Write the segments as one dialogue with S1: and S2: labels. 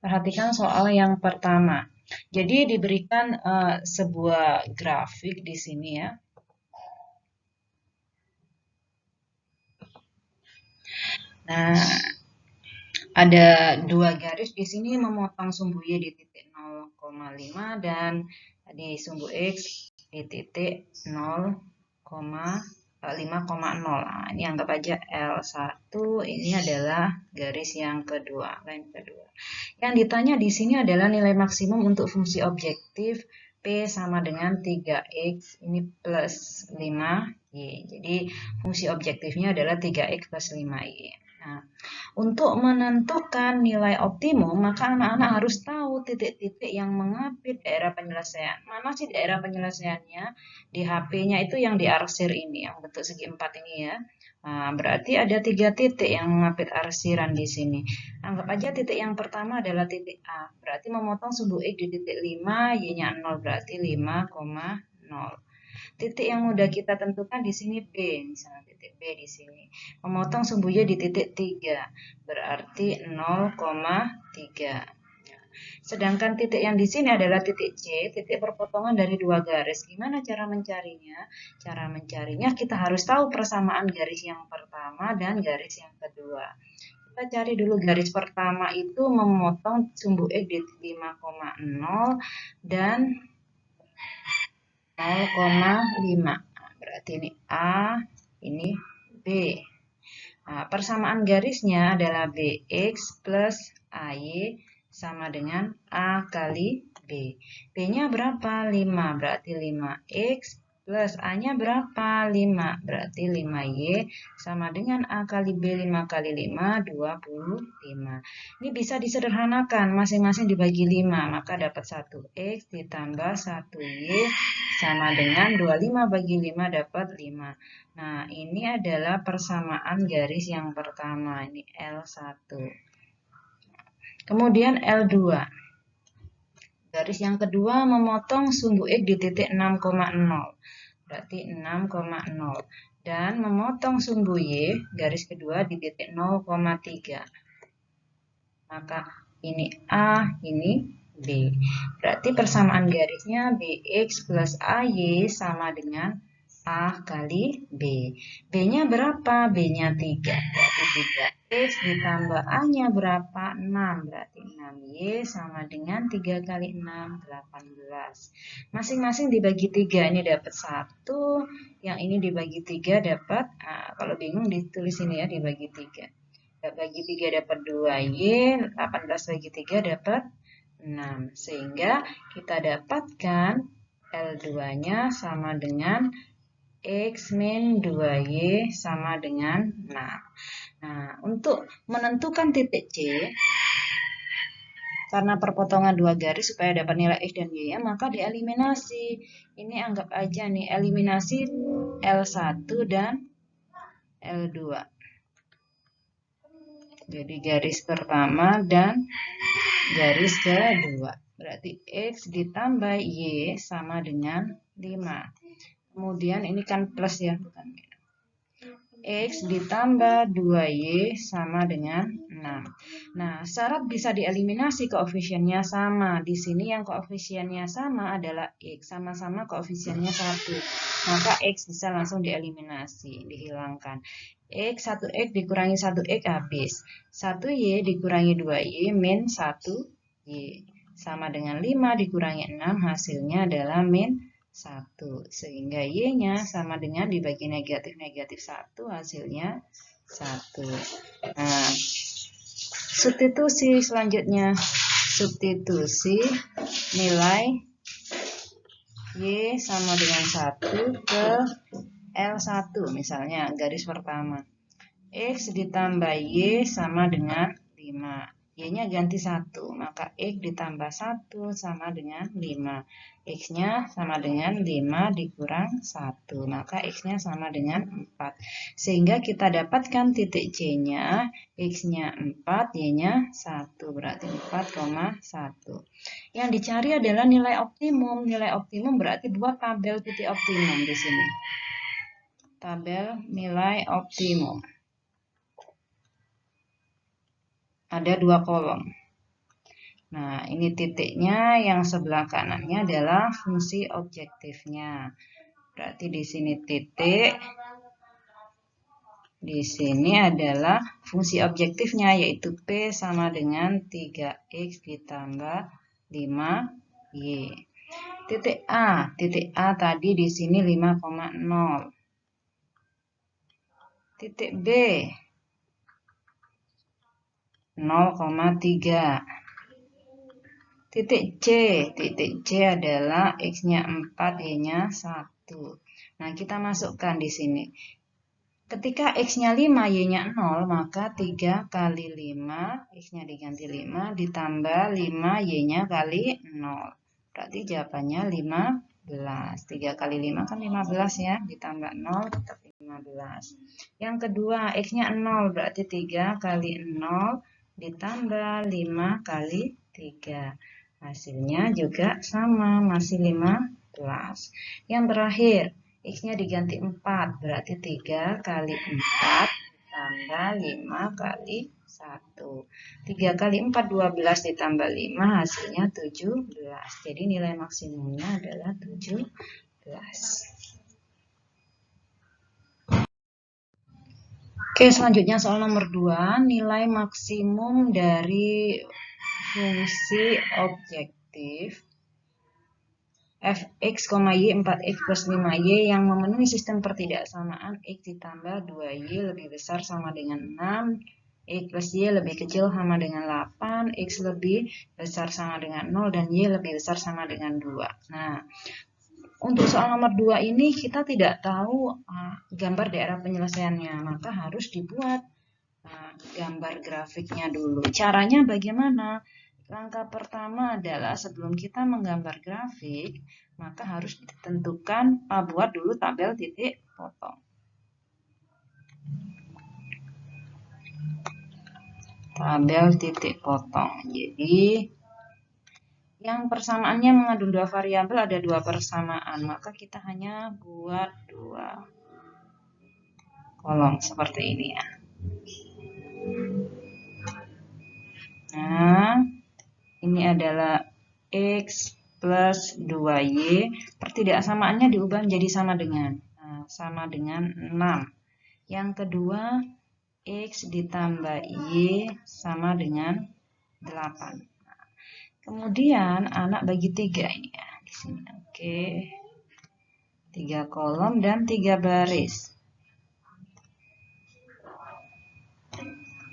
S1: Perhatikan soal yang pertama. Jadi diberikan sebuah grafik di sini ya. Nah, ada dua garis di sini memotong sumbu Y di titik 0,5 dan di sumbu X di titik 5,0. Nah, ini anggap aja L1, ini adalah garis yang kedua, line kedua. Yang ditanya di sini adalah nilai maksimum untuk fungsi objektif P sama dengan 3X ini plus 5Y. Jadi fungsi objektifnya adalah 3X plus 5Y. Nah, untuk menentukan nilai optimum, maka anak-anak harus tahu titik-titik yang mengapit daerah penyelesaian. Mana sih daerah penyelesaiannya? Di HP-nya itu yang diarsir ini, yang bentuk segi 4 ini ya. Nah, berarti ada 3 titik yang mengapit arsiran di sini. Anggap aja titik yang pertama adalah titik A. Berarti memotong sumbu X di titik 5, Y-nya 0, berarti 5,0. Titik yang udah kita tentukan di sini B, misalnya titik B di sini. Memotong sumbu Y di titik 3, berarti 0,3. Sedangkan titik yang di sini adalah titik C, titik perpotongan dari dua garis. Gimana cara mencarinya? Cara mencarinya kita harus tahu persamaan garis yang pertama dan garis yang kedua. Kita cari dulu garis pertama itu memotong sumbu X di 5,0 dan 0,5. Berarti ini A, ini B. Nah, persamaan garisnya adalah BX plus AY sama dengan A kali B. B-nya berapa? 5, berarti 5X plus A-nya berapa? 5, berarti 5Y sama dengan A kali B, 5 kali 5, 25. Ini bisa disederhanakan, masing-masing dibagi 5, maka dapat 1X ditambah 1Y sama dengan 25 bagi 5 dapat 5. Nah, ini adalah persamaan garis yang pertama, ini L1. Kemudian L2. Garis yang kedua memotong sumbu X di titik 6,0. Berarti 6,0. Dan memotong sumbu Y, garis kedua di titik 0,3. Maka ini A, ini B. Berarti persamaan garisnya BX plus AY sama dengan A kali B. B-nya berapa? B-nya 3. Berarti 3X ditambah A-nya berapa? 6. Berarti 6Y sama dengan 3 kali 6, 18. Masing-masing dibagi 3. Ini dapat 1. Yang ini dibagi 3 dapat, kalau bingung ditulis ini ya, dibagi 3. Bagi 3 dapat 2Y, 18 bagi 3 dapat 6. Sehingga kita dapatkan L2-nya sama dengan X min 2Y sama dengan 6. Nah, untuk menentukan titik C, karena perpotongan dua garis supaya dapat nilai X dan Y-nya, maka dieliminasi. Ini anggap aja nih, eliminasi L1 dan L2. Jadi garis pertama dan garis kedua. Berarti X ditambah Y sama dengan 5. Kemudian ini kan plus ya, bukan. X ditambah 2Y sama dengan 6. Nah, syarat bisa dieliminasi koefisiennya sama. Di sini yang koefisiennya sama adalah X. Sama-sama koefisiennya 1. Maka X bisa langsung dieliminasi, dihilangkan. X 1X dikurangi 1X habis. 1Y dikurangi 2Y min 1Y. Sama dengan 5 dikurangi 6 hasilnya adalah min 1. Sehingga Y-nya sama dengan dibagi negatif-negatif 1 hasilnya 1. Nah, substitusi selanjutnya. Substitusi nilai Y sama dengan 1 ke L1 misalnya garis pertama. X ditambah Y sama dengan 5. Y-nya ganti 1, maka X ditambah 1 sama dengan 5. X-nya sama dengan 5 dikurang 1, maka X-nya sama dengan 4. Sehingga kita dapatkan titik C-nya, X-nya 4, Y-nya 1, berarti 4,1. Yang dicari adalah nilai optimum. Nilai optimum berarti buat tabel titik optimum di sini. Tabel nilai optimum. ada 2 kolom. Nah, ini titiknya, yang sebelah kanannya adalah fungsi objektifnya. Berarti di sini titik, di sini adalah fungsi objektifnya, yaitu P sama dengan 3X ditambah 5Y. Titik A tadi di sini 5,0. Titik B 0,3. Titik C adalah X-nya 4, Y-nya 1. Nah, kita masukkan di sini. Ketika X-nya 5, Y-nya 0, maka 3 kali 5, X-nya diganti 5, ditambah 5, Y-nya kali 0. Berarti jawabannya 15. 3 kali 5 kan 15 ya, ditambah 0 tetap 15. Yang kedua, X-nya 0, berarti 3 kali 0 ditambah 5 kali 3. Hasilnya juga sama, masih 15. Yang terakhir, X-nya diganti 4, berarti 3 kali 4 ditambah 5 kali 1. 3 kali 4, 12 ditambah 5, hasilnya 17. Jadi nilai maksimumnya adalah 17. Oke, selanjutnya soal nomor 2, nilai maksimum dari fungsi objektif fx, y 4x plus 5y yang memenuhi sistem pertidaksamaan x ditambah 2y lebih besar sama dengan 6, x plus y lebih kecil sama dengan 8, x lebih besar sama dengan 0, dan y lebih besar sama dengan 2. Nah, untuk soal nomor 2 ini kita tidak tahu gambar daerah penyelesaiannya, maka harus dibuat gambar grafiknya dulu. Caranya bagaimana? Langkah pertama adalah sebelum kita menggambar grafik, maka harus ditentukan, buat dulu tabel titik potong. Tabel titik potong. Jadi, yang persamaannya mengandung 2 variabel, ada 2 persamaan, maka kita hanya buat 2 kolom seperti ini ya. Nah, ini adalah X plus 2Y, pertidaksamaannya diubah menjadi sama dengan 6. Yang kedua, X ditambah Y sama dengan 8. Kemudian anak bagi 3 ini ya di sini. Oke. 3 kolom dan 3 baris.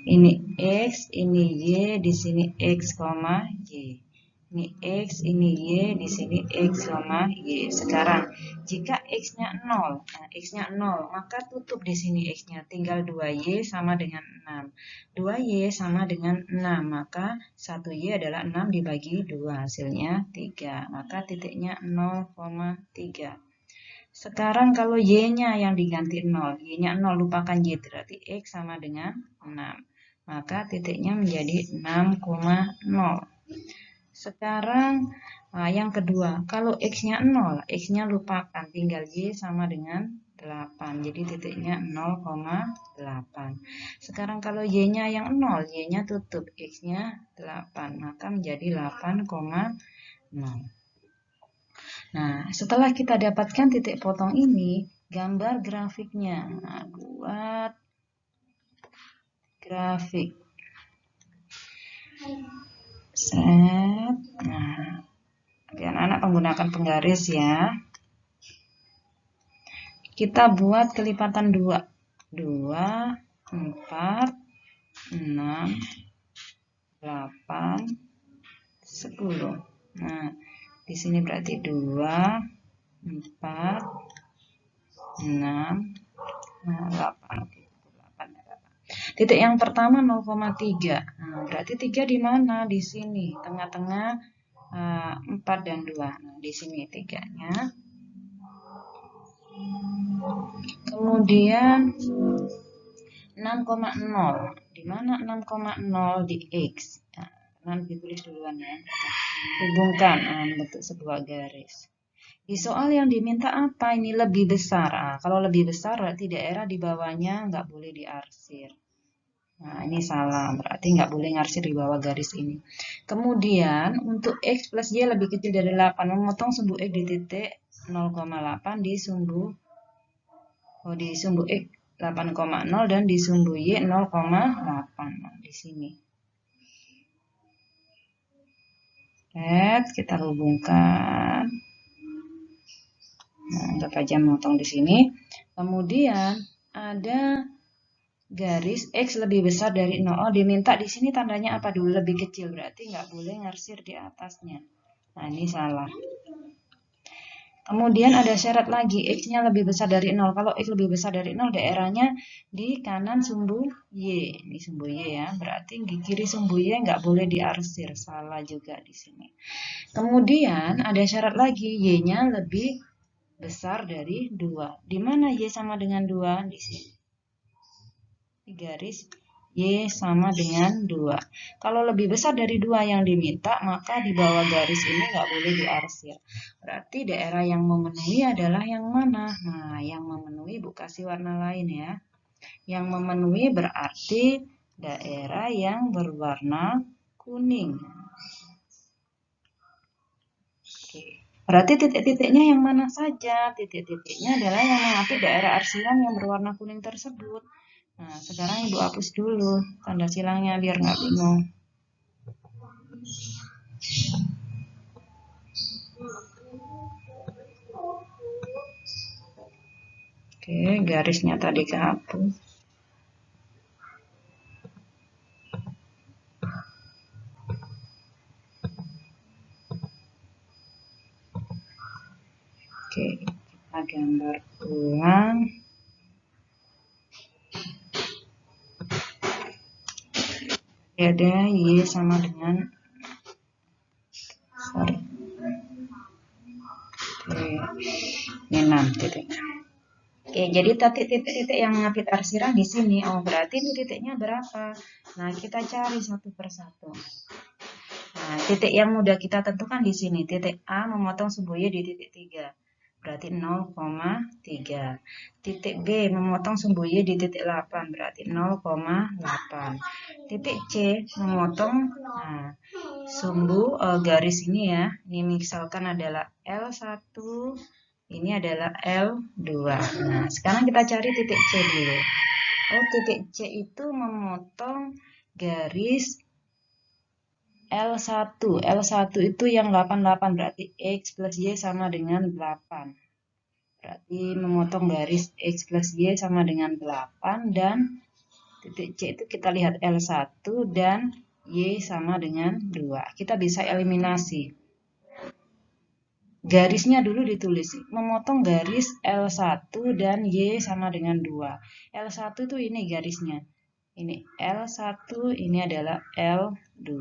S1: Ini X, ini Y, di sini X, Y. Ini X, ini Y, di sini X, Y. Sekarang, jika X-nya 0, X-nya 0, maka tutup di sini X-nya. Tinggal 2Y sama dengan 6. 2Y sama dengan 6, maka 1Y adalah 6 dibagi 2, hasilnya 3. Maka titiknya 0,3. Sekarang kalau Y-nya yang diganti 0, Y-nya 0, lupakan Y, berarti X sama dengan 6. Maka titiknya menjadi 6,0. Sekarang yang kedua, kalau X-nya 0, X-nya lupakan, tinggal Y sama dengan 8. Jadi titiknya 0,8. Sekarang kalau Y-nya yang 0, Y-nya tutup, X-nya 8. Maka menjadi 8,0. Nah, setelah kita dapatkan titik potong ini, gambar grafiknya. Nah, buat grafik. Set. Nah, anak-anak menggunakan penggaris ya. Kita buat kelipatan 2. 2, 4, 6, 8, 10. Nah, di sini berarti 2, 4, 6, 8. Titik yang pertama 0,3. Nah, berarti 3 di mana? Di sini, tengah-tengah 4 dan 2. Nah, di sini 3-nya. Kemudian 6,0. Di mana 6,0? Di X. Nah, nanti tulis duluan ya. Hubungkan bentuk sebuah garis. Di soal yang diminta apa? Ini lebih besar. Kalau lebih besar berarti daerah di bawahnya nggak boleh diarsir. Nah, ini salah, berarti nggak boleh ngarsir di bawah garis ini. Kemudian, untuk X plus Y lebih kecil dari 8, memotong sumbu X di titik 0,8 di sumbu X 8,0 dan di sumbu Y 0,8. Nah, di sini. Kita hubungkan. Nah, anggap aja memotong di sini. Kemudian ada garis X lebih besar dari 0. Oh, diminta di sini tandanya apa dulu? Lebih kecil, berarti nggak boleh ngarsir di atasnya. Nah, ini salah. Kemudian ada syarat lagi, X-nya lebih besar dari 0. Kalau X lebih besar dari 0, daerahnya di kanan sumbu Y. Ini sumbu Y ya, berarti di kiri sumbu Y nggak boleh diarsir. Salah juga di sini. Kemudian ada syarat lagi, Y-nya lebih besar dari 2. Di mana Y sama dengan 2? Di sini. Di garis Y sama dengan 2. Kalau lebih besar dari 2 yang diminta, maka di bawah garis ini nggak boleh diarsir. Berarti daerah yang memenuhi adalah yang mana? Nah, yang memenuhi Bu kasih warna lain ya. Yang memenuhi berarti daerah yang berwarna kuning. Oke. Berarti titik-titiknya yang mana saja? Titik-titiknya adalah yang mengatur daerah arsiran yang berwarna kuning tersebut. Nah, sekarang Ibu hapus dulu tanda silangnya biar nggak bingung. Oke, garisnya tadi kehapus. Oke, kita gambar ulang. Ada Y sama dengan sorry. Oke, ini 6 titiknya. Oke, jadi titik-titik yang mengapit arsiran di sini. Oh, berarti ini titiknya berapa? Nah, kita cari satu persatu. Nah, titik yang mudah kita tentukan di sini. Titik A memotong sumbu Y di titik 3. Berarti 0,3. Titik B memotong sumbu Y di titik 8. Berarti 0,8. Titik C memotong sumbu garis ini ya. Ini misalkan adalah L1. Ini adalah L2. Nah, sekarang kita cari titik C dulu. Oh, titik C itu memotong garis L1. L1 itu yang 88, berarti X plus Y sama dengan 8. Berarti memotong garis X plus Y sama dengan 8 dan titik C itu kita lihat L1 dan Y sama dengan 2. Kita bisa eliminasi. Garisnya dulu ditulis, memotong garis L1 dan Y sama dengan 2. L1 itu ini garisnya. Ini L1, ini adalah L2.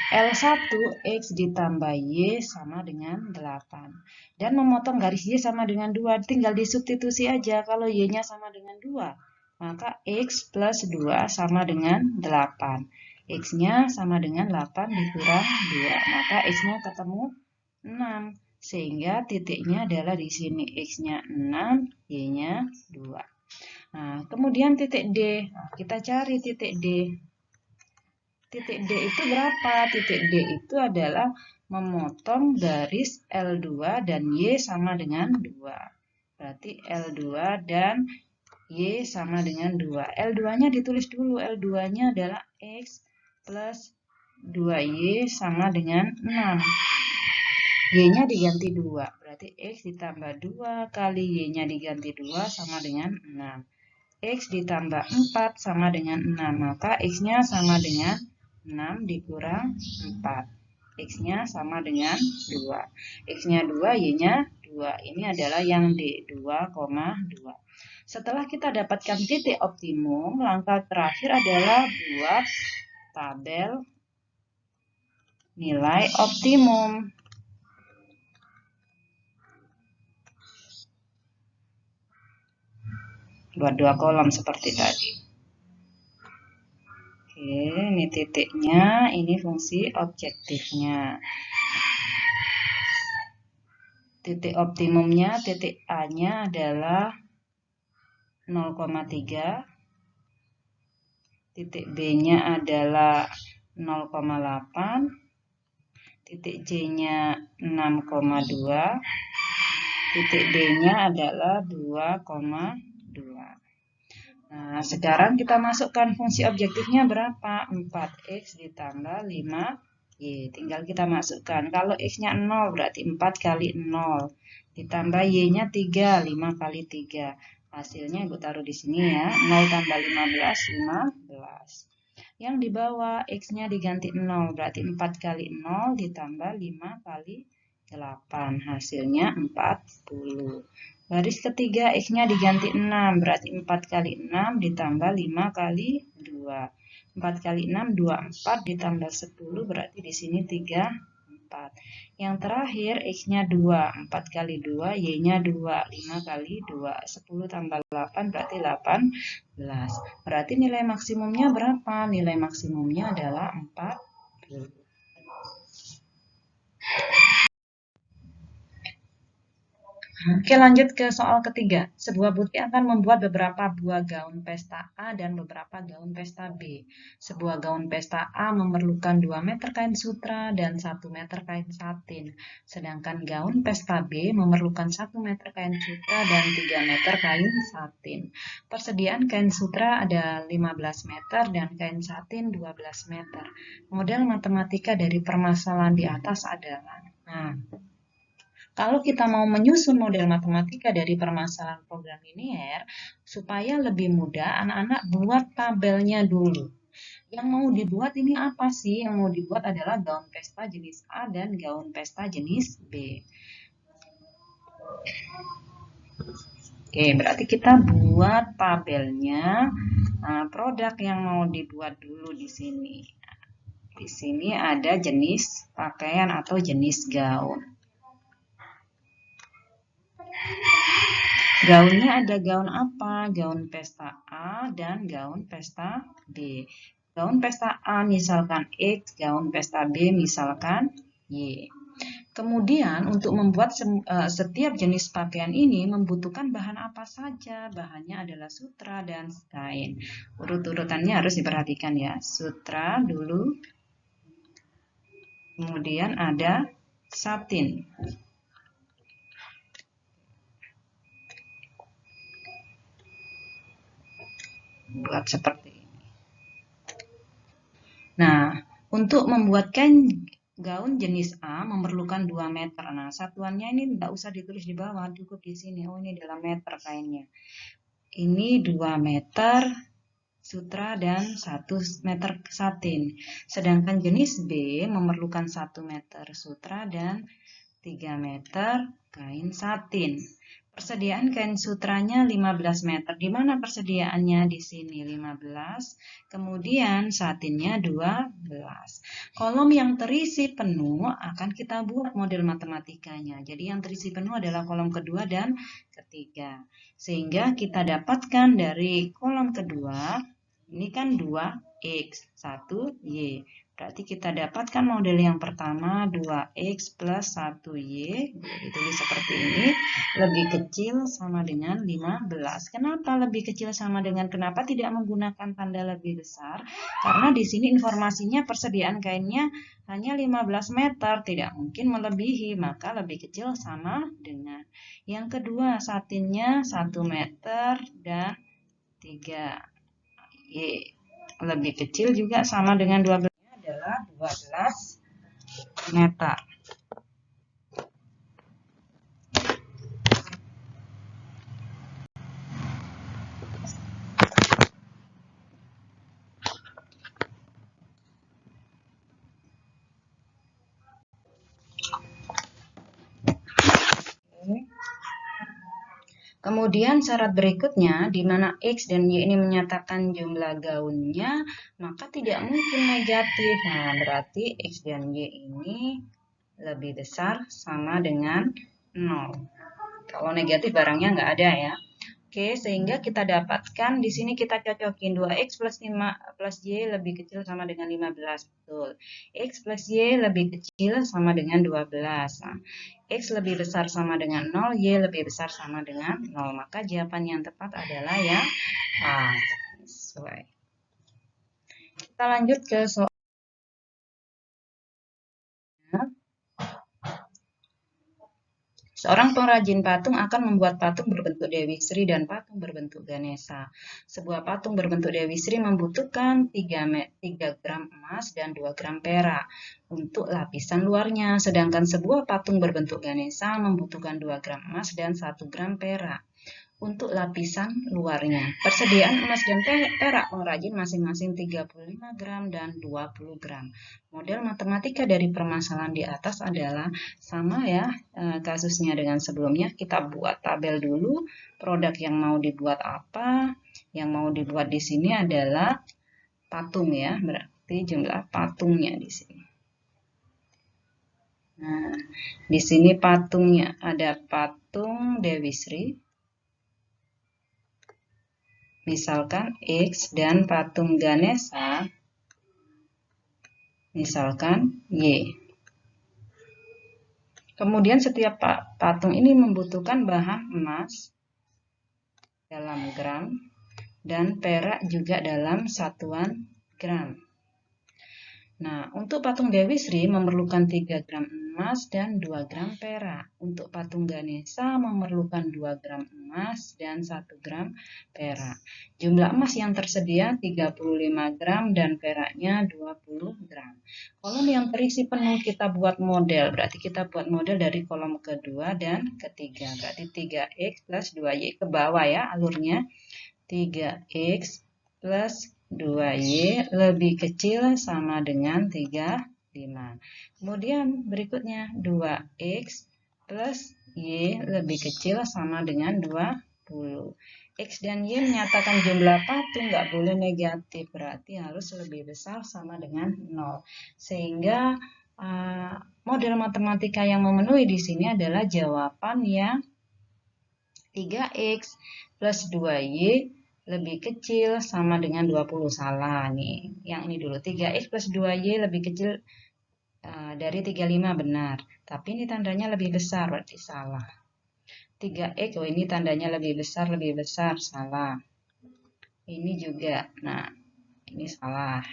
S1: L1 X ditambah Y sama dengan 8. Dan memotong garis Y sama dengan 2. Tinggal disubstitusi aja. Kalau Y-nya sama dengan 2, maka X plus 2 sama dengan 8. X-nya sama dengan 8 dikurang 2. Maka X-nya ketemu 6. Sehingga titiknya adalah di sini. X-nya 6, Y-nya 2. Nah, kemudian titik D. Nah, kita cari titik D. Titik D itu berapa? Titik D itu adalah memotong garis L2 dan Y sama dengan 2. Berarti L2 dan Y sama dengan 2. L2-nya ditulis dulu. L2-nya adalah X plus 2Y sama dengan 6. Y-nya diganti 2. Berarti X ditambah 2 kali Y-nya diganti 2 sama dengan 6. X ditambah 4 sama dengan 6. Maka X-nya sama dengan 6 dikurang 4. X-nya sama dengan 2. X-nya 2, Y-nya 2. Ini adalah yang D, 2,2. Setelah kita dapatkan titik optimum, langkah terakhir adalah buat tabel nilai optimum. Buat 2 kolom seperti tadi. Oke, ini titiknya, ini fungsi objektifnya. Titik optimumnya, titik A-nya adalah 0,3. titik B-nya adalah 0,8, titik C-nya 6,2, titik D-nya adalah 2,2. Nah, sekarang kita masukkan fungsi objektifnya berapa? 4x ditambah 5y. Tinggal kita masukkan. Kalau x-nya 0 berarti 4 kali 0. Ditambah y-nya 3, 5 kali 3. Hasilnya Ibu taruh di sini ya. 0 tambah 15, 15. Yang di bawah x-nya diganti 0. Berarti 4 kali 0 ditambah 5 kali 8. Hasilnya 40. Baris ketiga x-nya diganti 6. Berarti 4 kali 6 ditambah 5 kali 2. 4 kali 6, 24 ditambah 10. Berarti di sini 34. Yang terakhir x-nya 2, 4 kali 2, y-nya 2, 5 kali 2, 10 tambah 8 berarti 18. Berarti nilai maksimumnya berapa? Nilai maksimumnya adalah 40. Oke, lanjut ke soal ketiga. Sebuah butik akan membuat beberapa buah gaun pesta A dan beberapa gaun pesta B. Sebuah gaun pesta A memerlukan 2 meter kain sutra dan 1 meter kain satin. Sedangkan gaun pesta B memerlukan 1 meter kain sutra dan 3 meter kain satin. Persediaan kain sutra ada 15 meter dan kain satin 12 meter. Model matematika dari permasalahan di atas adalah. Nah, kalau kita mau menyusun model matematika dari permasalahan program linier, supaya lebih mudah, anak-anak buat tabelnya dulu. Yang mau dibuat ini apa sih? Yang mau dibuat adalah gaun pesta jenis A dan gaun pesta jenis B. Oke, berarti kita buat tabelnya. Nah, produk yang mau dibuat dulu di sini. Di sini ada jenis pakaian atau jenis gaun. Gaunnya ada gaun apa? Gaun pesta A dan gaun pesta B. Gaun pesta A misalkan X, gaun pesta B misalkan Y. Kemudian untuk membuat setiap jenis pakaian ini membutuhkan bahan apa saja? Bahannya adalah sutra dan kain. Urut-urutannya harus diperhatikan ya. Sutra dulu, kemudian ada satin. Buat seperti ini. Nah, untuk membuat kain gaun jenis A memerlukan 2 meter. Nah, satuannya ini tidak usah ditulis di bawah, cukup di sini. Oh, ini dalam meter kainnya. Ini 2 meter sutra dan 1 meter satin. Sedangkan jenis B memerlukan 1 meter sutra dan 3 meter kain satin. Persediaan kain sutranya 15 meter. Di mana persediaannya? Di sini 15. Kemudian satinnya 12. Kolom yang terisi penuh akan kita buat model matematikanya. Jadi yang terisi penuh adalah kolom kedua dan ketiga. Sehingga kita dapatkan dari kolom kedua, ini kan 2x, 1y. Berarti kita dapatkan model yang pertama 2x plus 1y, ditulis seperti ini, lebih kecil sama dengan 15. Kenapa lebih kecil sama dengan, kenapa tidak menggunakan tanda lebih besar? Karena di sini informasinya persediaan kainnya hanya 15 meter, tidak mungkin melebihi, maka lebih kecil sama dengan. Yang kedua, satinnya 1 meter dan 3y. Lebih kecil juga sama dengan 12. Adalah 12 meter. Kemudian syarat berikutnya, di mana X dan Y ini menyatakan jumlah gaunnya, maka tidak mungkin negatif. Nah, berarti X dan Y ini lebih besar sama dengan 0. Kalau negatif barangnya nggak ada ya. Oke, sehingga kita dapatkan di sini kita cocokin 2x plus 5 plus y lebih kecil sama dengan 15. Betul. X plus y lebih kecil sama dengan 12. Nah, x lebih besar sama dengan 0, y lebih besar sama dengan 0. Maka jawaban yang tepat adalah yang A. Sesuai. Kita lanjut ke soal. Seorang pengrajin patung akan membuat patung berbentuk Dewi Sri dan patung berbentuk Ganesha. Sebuah patung berbentuk Dewi Sri membutuhkan 3 gram emas dan 2 gram perak untuk lapisan luarnya, sedangkan sebuah patung berbentuk Ganesha membutuhkan 2 gram emas dan 1 gram perak untuk lapisan luarnya. Persediaan emas dan perak pengrajin masing-masing 35 gram dan 20 gram. Model matematika dari permasalahan di atas adalah sama ya kasusnya dengan sebelumnya. Kita buat tabel dulu, produk yang mau dibuat apa. Yang mau dibuat di sini adalah patung ya, berarti jumlah patungnya di sini. Nah, di sini patungnya ada patung Dewi Sri, misalkan X, dan patung Ganesha misalkan Y. Kemudian setiap patung ini membutuhkan bahan emas dalam gram dan perak juga dalam satuan gram. Nah, untuk patung Dewi Sri memerlukan 3 gram emas dan 2 gram perak. Untuk patung Ganesha memerlukan 2 gram emas dan 1 gram perak. Jumlah emas yang tersedia 35 gram dan peraknya 20 gram. Kolom yang terisi penuh kita buat model. Berarti kita buat model dari kolom kedua dan ketiga. Berarti 3X plus 2Y ke bawah ya alurnya. 3X plus 2Y lebih kecil sama dengan 35. Kemudian berikutnya 2X plus Y lebih kecil sama dengan 20. X dan Y menyatakan jumlah patung, nggak boleh negatif, berarti harus lebih besar sama dengan 0. Sehingga model matematika yang memenuhi di sini adalah jawaban yang 3X plus 2Y lebih kecil sama dengan 20. Salah nih. Yang ini dulu. 3X plus 2Y lebih kecil dari 35 benar. Tapi ini tandanya lebih besar, berarti salah. 3X, oh ini tandanya lebih besar, salah. Ini juga. Nah, ini salah.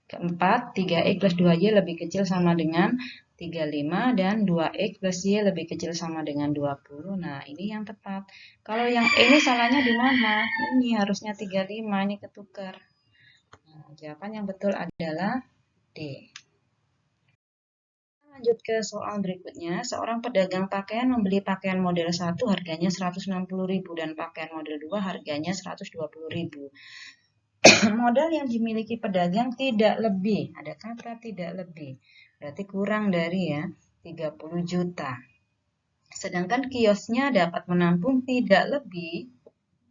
S1: Keempat, 3X plus 2Y lebih kecil sama dengan 35 dan 2X plus Y lebih kecil sama dengan 20. Nah, ini yang tepat. Kalau yang ini salahnya di mana? Ini harusnya 35, ini ketukar. Nah, jawaban yang betul adalah D. Lanjut ke soal berikutnya. Seorang pedagang pakaian membeli pakaian model 1 harganya 160.000 dan pakaian model 2 harganya 120.000. Modal yang dimiliki pedagang tidak lebih, ada kata tidak lebih, berarti kurang dari ya 30 juta. Sedangkan kiosnya dapat menampung tidak lebih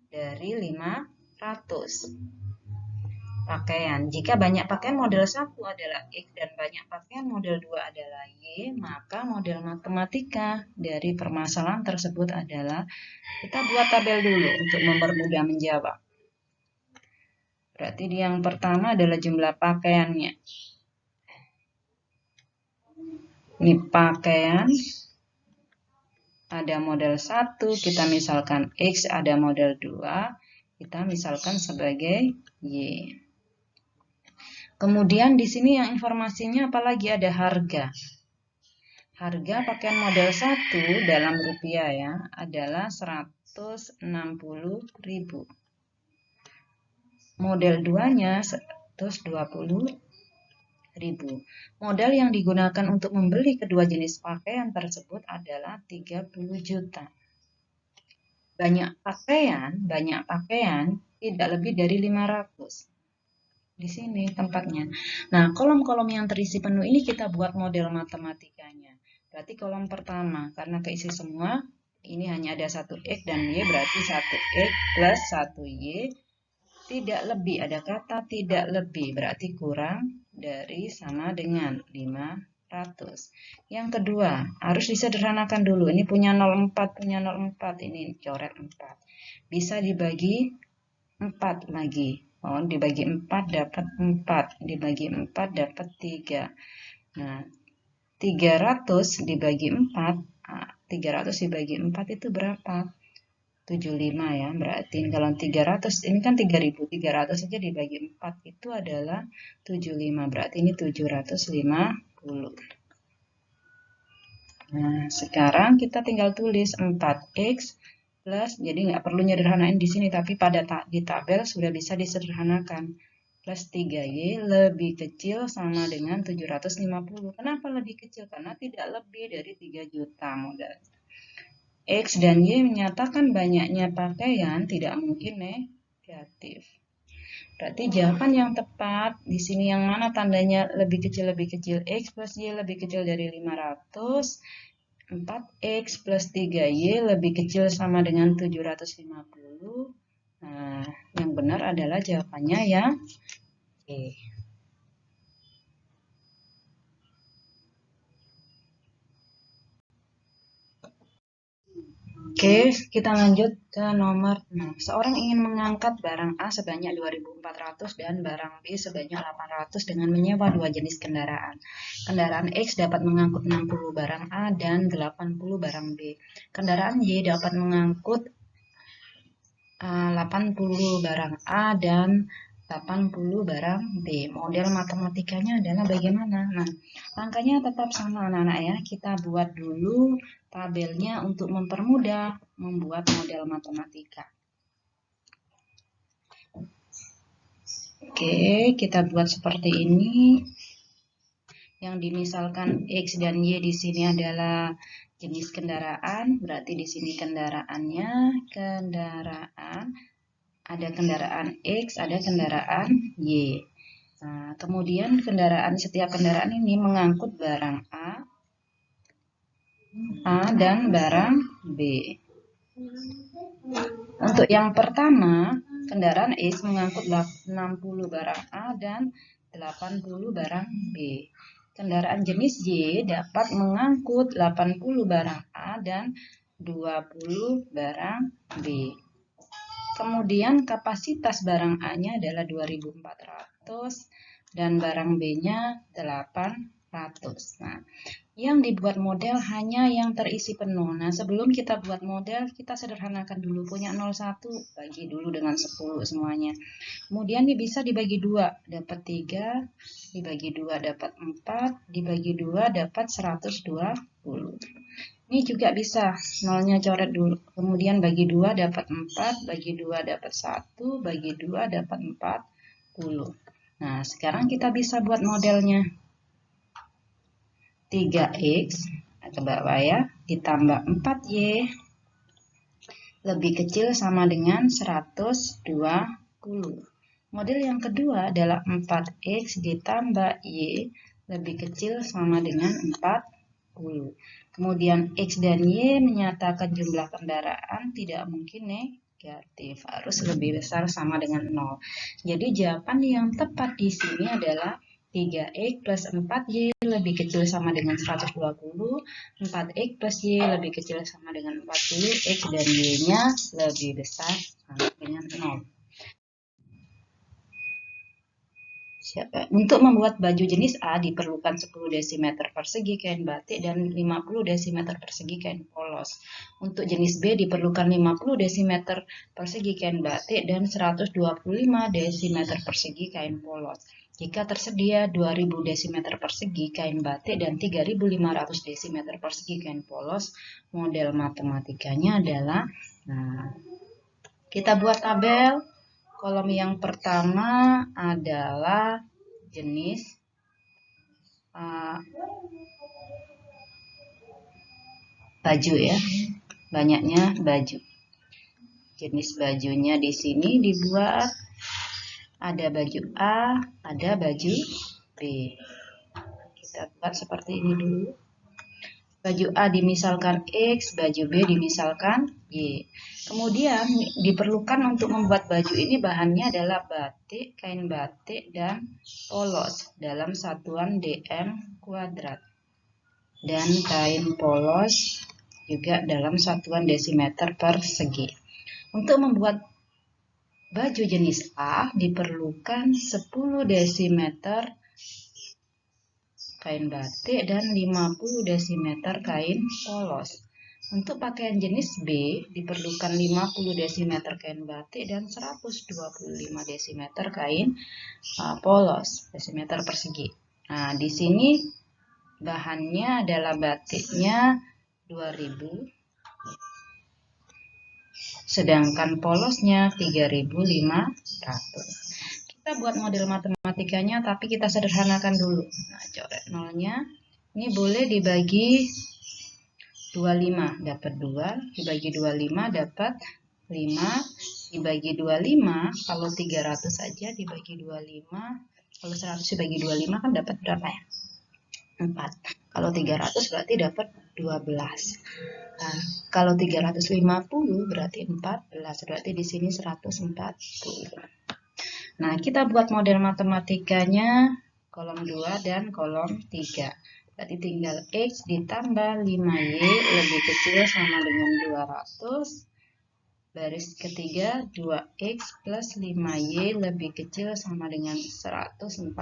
S1: dari 500 pakaian. Jika banyak pakaian model 1 adalah X dan banyak pakaian model 2 adalah Y, maka model matematika dari permasalahan tersebut adalah, kita buat tabel dulu untuk mempermudah menjawab. Berarti yang pertama adalah jumlah pakaiannya. Ini pakaian, ada model 1, kita misalkan X, ada model 2, kita misalkan sebagai Y. Kemudian di sini yang informasinya apalagi ada harga. Harga pakaian model 1 dalam rupiah ya adalah 160.000. Model 2-nya 120.000. Modal yang digunakan untuk membeli kedua jenis pakaian tersebut adalah 30 juta. Banyak pakaian tidak lebih dari 500. Di sini tempatnya. Nah, kolom-kolom yang terisi penuh ini kita buat model matematikanya. Berarti kolom pertama, karena keisi semua, ini hanya ada 1X dan Y, berarti 1X plus 1Y. Tidak lebih, ada kata tidak lebih, berarti kurang dari sama dengan 500. Yang kedua, harus disederhanakan dulu. Ini punya 0,4, ini coret 4. Bisa dibagi 4 lagi. Oh, dibagi 4 dapat 4, dibagi 4 dapat 3. Nah, 300 dibagi 4, 300 dibagi 4 itu berapa? 75 ya. Berarti kalau 300 ini kan 3.300 saja dibagi 4 itu adalah 75. Berarti ini 750. Nah, sekarang kita tinggal tulis 4x plus, jadi nggak perlu nyederhanain di sini, tapi di tabel sudah bisa disederhanakan. Plus 3y lebih kecil sama dengan 750. Kenapa lebih kecil? Karena tidak lebih dari 3 juta modal. X dan Y menyatakan banyaknya pakaian tidak mungkin negatif. Berarti jawaban yang tepat di sini yang mana tandanya lebih kecil X plus Y lebih kecil dari 500. 4x plus 3y lebih kecil sama dengan 750. Nah, yang benar adalah jawabannya yang E. Oke, kita lanjut ke nomor 6. Seorang ingin mengangkat barang A sebanyak 2.400 dan barang B sebanyak 800 dengan menyewa dua jenis kendaraan. Kendaraan X dapat mengangkut 60 barang A dan 80 barang B. Kendaraan Y dapat mengangkut 80 barang A dan 80 barang B. Model matematikanya adalah bagaimana? Nah, angkanya tetap sama anak-anak ya. Kita buat dulu tabelnya untuk mempermudah membuat model matematika. Oke, kita buat seperti ini. Yang dimisalkan X dan Y di sini adalah jenis kendaraan, berarti di sini kendaraannya, ada kendaraan X, ada kendaraan Y. Nah, kemudian setiap kendaraan ini mengangkut barang A dan barang B. Untuk yang pertama, kendaraan X mengangkut 60 barang A dan 80 barang B. Kendaraan jenis Y dapat mengangkut 80 barang A dan 20 barang B. Kemudian kapasitas barang A-nya adalah 2.400 dan barang B-nya 800. Nah, yang dibuat model hanya yang terisi penuh. Nah, sebelum kita buat model, kita sederhanakan dulu. Punya 01, bagi dulu dengan 10 semuanya. Kemudian ini bisa dibagi 2, dapat 3, dibagi 2 dapat 4, dibagi 2 dapat 120. Ini juga bisa, nolnya coret dulu. Kemudian bagi 2 dapat 4, bagi 2 dapat 1, bagi 2 dapat 40. Nah, sekarang kita bisa buat modelnya. 3x ke bawah ya, ditambah 4y lebih kecil sama dengan 120. Model yang kedua adalah 4x ditambah y lebih kecil sama dengan 40. Kemudian x dan y menyatakan jumlah kendaraan tidak mungkin negatif, harus lebih besar sama dengan 0. Jadi jawaban yang tepat di sini adalah 3x plus 4y lebih kecil sama dengan 120, 4x plus y lebih kecil sama dengan 40, x dan y-nya lebih besar sama dengan 0. Untuk membuat baju jenis A diperlukan 10 desimeter persegi kain batik dan 50 desimeter persegi kain polos. Untuk jenis B diperlukan 50 desimeter persegi kain batik dan 125 desimeter persegi kain polos. Jika tersedia 2000 desimeter persegi kain batik dan 3500 desimeter persegi kain polos, model matematikanya adalah, kita buat tabel. Kolom yang pertama adalah jenis baju ya, banyaknya baju. Jenis bajunya di sini dibuat ada baju A, ada baju B. Kita buat seperti ini dulu. Baju A dimisalkan X, baju B dimisalkan Y. Kemudian diperlukan untuk membuat baju ini bahannya adalah batik, kain batik, dan polos dalam satuan dm kuadrat. Dan kain polos juga dalam satuan desimeter persegi. Untuk membuat baju jenis A diperlukan 10 desimeter kain batik dan 50 desimeter kain polos. Untuk pakaian jenis B diperlukan 50 desimeter kain batik dan 125 desimeter kain polos, desimeter persegi. Nah, di sini bahannya adalah batiknya 2000, sedangkan polosnya 3500. Kita buat model matematikanya, tapi kita sederhanakan dulu. Nah, coret nolnya ini boleh dibagi 25 dapat 2, dibagi 25 dapat 5, dibagi 25 kalau 300 saja dibagi 25, kalau 100 dibagi 25 kan dapat berapa ya? 4. Kalau 300 berarti dapat 12. Nah, kalau 350 berarti 14, berarti di sini 140. Nah, kita buat model matematikanya kolom 2 dan kolom 3. Berarti tinggal X ditambah 5Y lebih kecil sama dengan 200. Baris ketiga 2X plus 5Y lebih kecil sama dengan 140.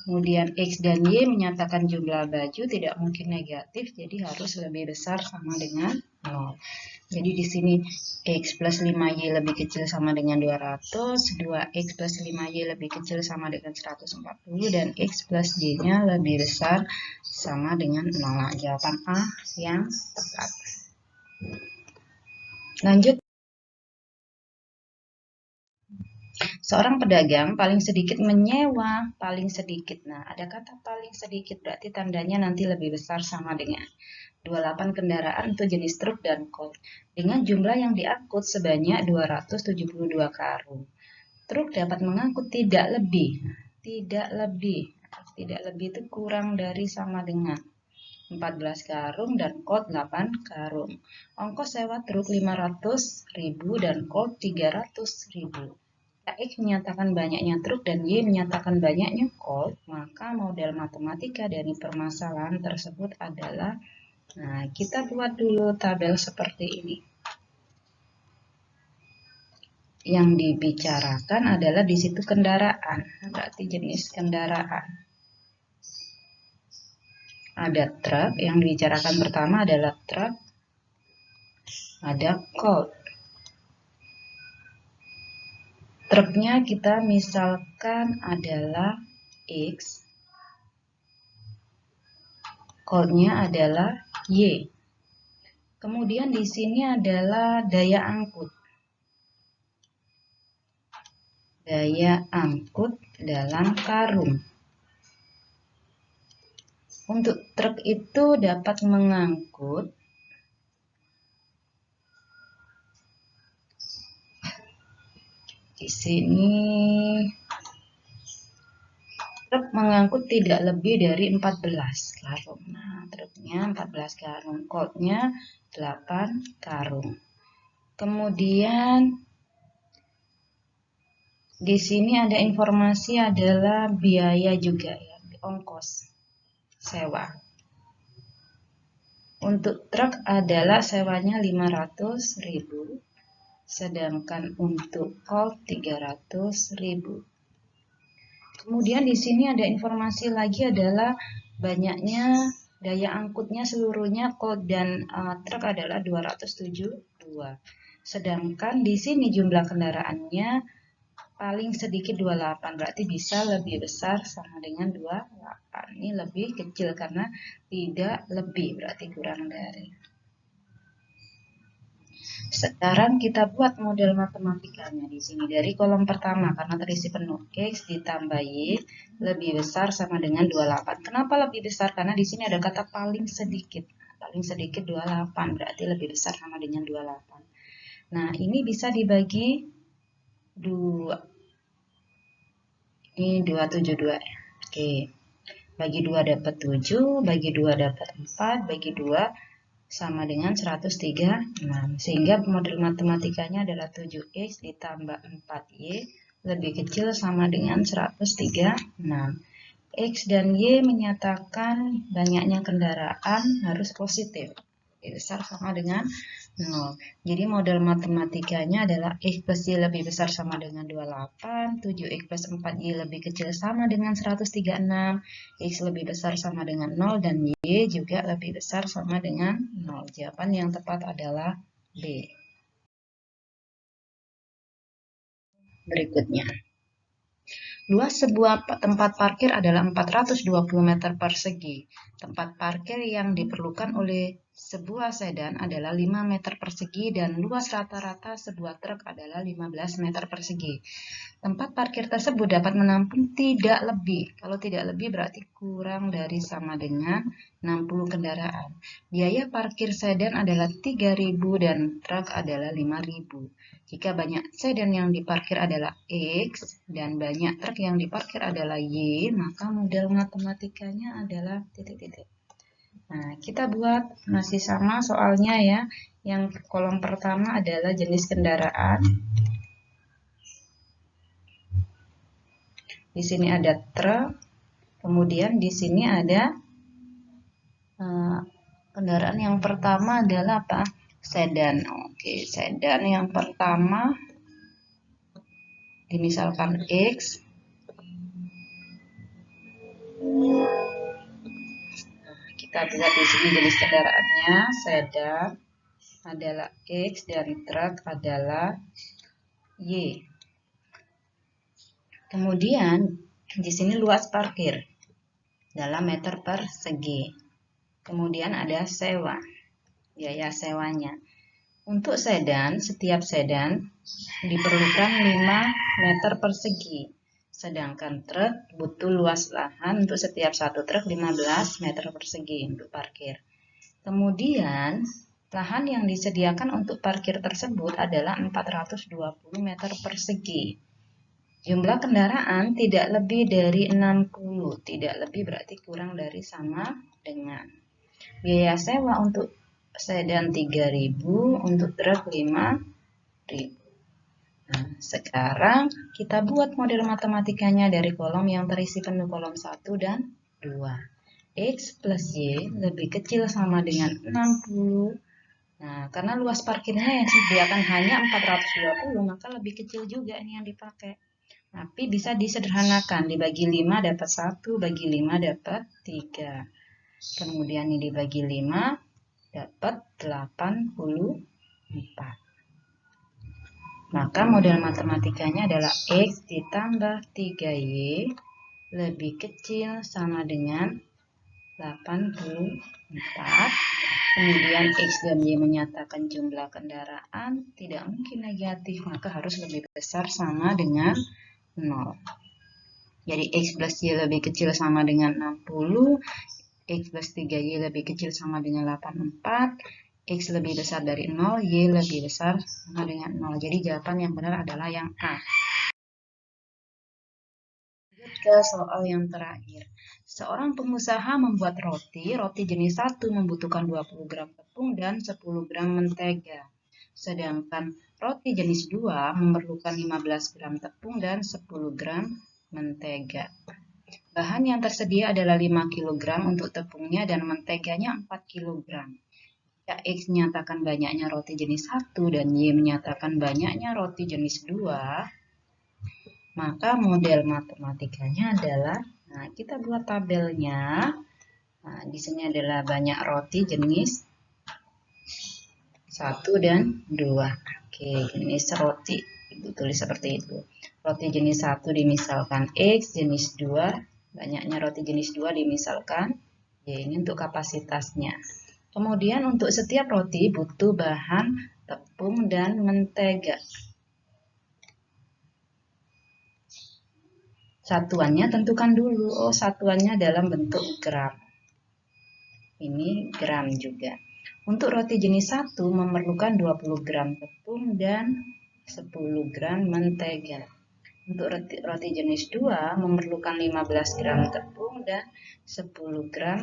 S1: Kemudian X dan Y menyatakan jumlah baju tidak mungkin negatif, jadi harus lebih besar sama dengan 0. Jadi di sini X plus 5Y lebih kecil sama dengan 200, 2X plus 5Y lebih kecil sama dengan 140, dan X plus Y-nya lebih besar sama dengan 0. Jawaban A yang tepat. Lanjut. Seorang pedagang paling sedikit menyewa, paling sedikit. Nah, ada kata paling sedikit, berarti tandanya nanti lebih besar sama dengan 28 kendaraan untuk jenis truk dan kol dengan jumlah yang diangkut sebanyak 272 karung. Truk dapat mengangkut tidak lebih itu kurang dari sama dengan 14 karung dan kol 8 karung. Ongkos sewa truk 500.000 dan kol 300.000. X menyatakan banyaknya truk dan Y menyatakan banyaknya kol, maka model matematika dari permasalahan tersebut adalah. Nah, kita buat dulu tabel seperti ini. Yang dibicarakan adalah di situ kendaraan, berarti jenis kendaraan. Ada truk, yang dibicarakan pertama adalah truk. Ada colt. Truknya kita misalkan adalah X. Coltnya adalah Y. Kemudian di sini adalah daya angkut. Daya angkut dalam karung. Untuk truk itu dapat mengangkut di sini truk mengangkut tidak lebih dari 14 karung. Nah, truknya 14 karung, coltnya 8 karung. Kemudian di sini ada informasi adalah biaya juga ya, ongkos sewa. Untuk truk adalah sewanya 500.000, sedangkan untuk colt 300.000. Kemudian di sini ada informasi lagi adalah banyaknya daya angkutnya seluruhnya colt dan truk adalah 272. Sedangkan di sini jumlah kendaraannya paling sedikit 28, berarti bisa lebih besar sama dengan 28. Ini lebih kecil karena tidak lebih, berarti kurang dari. Sekarang kita buat model matematikanya di sini dari kolom pertama karena terisi penuh. X ditambah Y lebih besar sama dengan 28. Kenapa lebih besar? Karena di sini ada kata paling sedikit. Paling sedikit 28 berarti lebih besar sama dengan 28. Nah, ini bisa dibagi 2. Ini 272 ya. Oke. Bagi 2 dapat 7, bagi 2 dapat 4, bagi 2 sama dengan 136. Sehingga model matematikanya adalah 7X ditambah 4Y lebih kecil sama dengan 136. X dan Y menyatakan banyaknya kendaraan harus positif. Besar sama dengan 0. Jadi model matematikanya adalah X plus Y lebih besar sama dengan 28, 7X plus 4Y lebih kecil sama dengan 136, X lebih besar sama dengan 0, dan Y juga lebih besar sama dengan 0. Jawaban yang tepat adalah B. Berikutnya. Luas sebuah tempat parkir adalah 420 meter persegi. Tempat parkir yang diperlukan oleh sebuah sedan adalah 5 meter persegi dan luas rata-rata sebuah truk adalah 15 meter persegi. Tempat parkir tersebut dapat menampung tidak lebih. Kalau tidak lebih berarti kurang dari sama dengan 60 kendaraan. Biaya parkir sedan adalah 3.000 dan truk adalah 5.000. Jika banyak sedan yang diparkir adalah X dan banyak truk yang diparkir adalah Y, maka model matematikanya adalah titik-titik. Nah, kita buat masih sama soalnya ya. Yang kolom pertama adalah jenis kendaraan. Di sini ada truk. Kemudian di sini ada kendaraan yang pertama adalah apa? Sedan. Oke, sedan yang pertama dimisalkan X. Kita lihat di sini jenis kendaraannya, sedan adalah X dan truk adalah Y. Kemudian di sini luas parkir dalam meter persegi. Kemudian ada sewa, biaya sewanya. Untuk sedan, setiap sedan diperlukan 5 meter persegi. Sedangkan truk butuh luas lahan untuk setiap satu truk 15 meter persegi untuk parkir. Kemudian, lahan yang disediakan untuk parkir tersebut adalah 420 meter persegi. Jumlah kendaraan tidak lebih dari 60, tidak lebih berarti kurang dari sama dengan. Biaya sewa untuk sedan 3.000, untuk truk 5.000. Nah, sekarang kita buat model matematikanya dari kolom yang terisi penuh kolom 1 dan 2. X plus Y lebih kecil sama dengan 60. Nah, karena luas parkirnya yang disediakan hanya 420, maka lebih kecil juga ini yang dipakai. Tapi bisa disederhanakan, dibagi 5 dapat 1, bagi 5 dapat 3. Kemudian ini dibagi 5 dapat 84. Maka model matematikanya adalah X ditambah 3Y lebih kecil sama dengan 84. Kemudian X dan Y menyatakan jumlah kendaraan tidak mungkin negatif, maka harus lebih besar sama dengan 0. Jadi X plus Y lebih kecil sama dengan 60, X plus 3Y lebih kecil sama dengan 84, X lebih besar dari 0, Y lebih besar sama dengan 0. Jadi jawaban yang benar adalah yang A. Ke soal yang terakhir. Seorang pengusaha membuat roti jenis 1 membutuhkan 20 gram tepung dan 10 gram mentega. Sedangkan roti jenis 2 memerlukan 15 gram tepung dan 10 gram mentega. Bahan yang tersedia adalah 5 kg untuk tepungnya dan menteganya 4 kg. Jika X menyatakan banyaknya roti jenis 1 dan Y menyatakan banyaknya roti jenis 2, maka model matematikanya adalah, nah kita buat tabelnya. Nah, di sini adalah banyak roti jenis 1 dan 2. Oke, jenis roti Ibu tulis seperti itu. Roti jenis 1 dimisalkan X, jenis 2, banyaknya roti jenis 2 dimisalkan Y, ini untuk kapasitasnya. Kemudian untuk setiap roti butuh bahan tepung dan mentega. Satuannya tentukan dulu. Oh, satuannya dalam bentuk gram. Ini gram juga. Untuk roti jenis 1 memerlukan 20 gram tepung dan 10 gram mentega. Untuk roti jenis 2 memerlukan 15 gram tepung dan 10 gram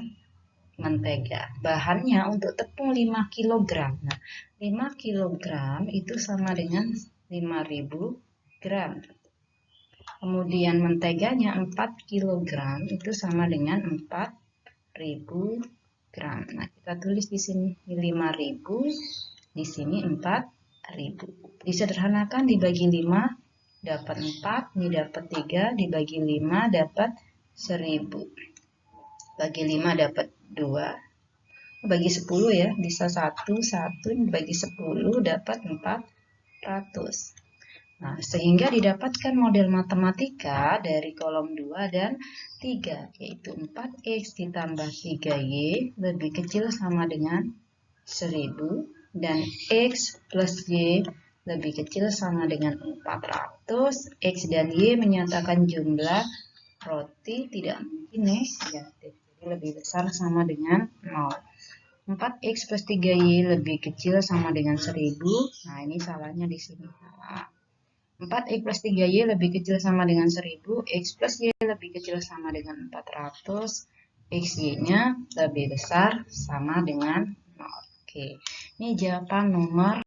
S1: mentega. Bahannya untuk tepung 5 kg. Nah, 5 kg itu sama dengan 5.000 gram. Kemudian menteganya 4 kg itu sama dengan 4.000 gram. Nah, kita tulis di sini 5.000 Di sini 4.000. Disederhanakan dibagi 5 dapat 4, ini dapat 3, dibagi 5 dapat 1000. Bagi 5 dapat 2. Bagi 10 ya, bisa 1 dibagi 10 dapat 400. Nah, sehingga didapatkan model matematika dari kolom 2 dan 3, yaitu 4x ditambah 3y lebih kecil sama dengan 1000, dan x plus y lebih kecil sama dengan 400. X dan y menyatakan jumlah roti tidak mungkin negatif, jadi lebih besar sama dengan 0. 4x plus 3y lebih kecil sama dengan 1000. Nah, ini salahnya di sini. Salah. 4x plus 3y lebih kecil sama dengan 1000. X plus y lebih kecil sama dengan 400. XY-nya lebih besar sama dengan 0. Oke, ini jawaban nomor